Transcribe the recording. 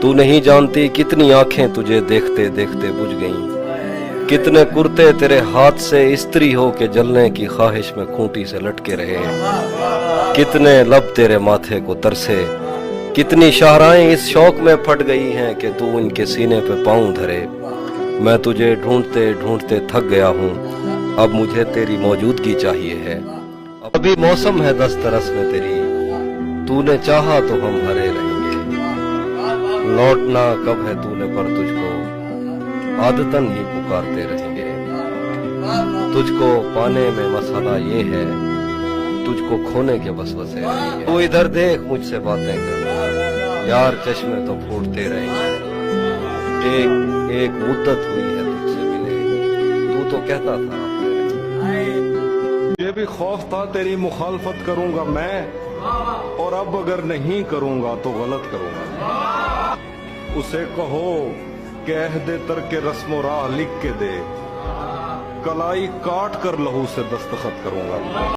तू नहीं जानती कितनी आंखें तुझे देखते देखते बुझ गईं, कितने कुर्ते तेरे हाथ से इस्त्री हो के जलने की ख्वाहिश में खूंटी से लटके रहे, कितने लब तेरे माथे को तरसे, कितनी शाहराएं इस शौक में फट गई हैं कि तू इनके सीने पे पाँव धरे। मैं तुझे ढूंढते ढूंढते थक गया हूँ, अब मुझे तेरी मौजूदगी चाहिए है। अभी मौसम है दस्तरस में तेरी, तूने चाहा तो हम हरे रहेंगे। लौटना कब है तूने पर तुझको आदतन ही पुकारते रहेंगे। तुझको पाने में मसाला ये है, तुझको खोने के वसवसे रहेंगे। तू इधर देख मुझसे बातें कर, यार चश्मे तो फूटते रहेंगे। एक एक मुद्दत हुई है तुझसे मिले, तू तो कहता था ये भी खौफ था तेरी मुखालफत करूंगा मैं, और अब अगर नहीं करूंगा तो गलत करूंगा। उसे कहो कह दे तरके रस्म राह लिख के दे, कलाई काट कर लहू से दस्तखत करूंगा।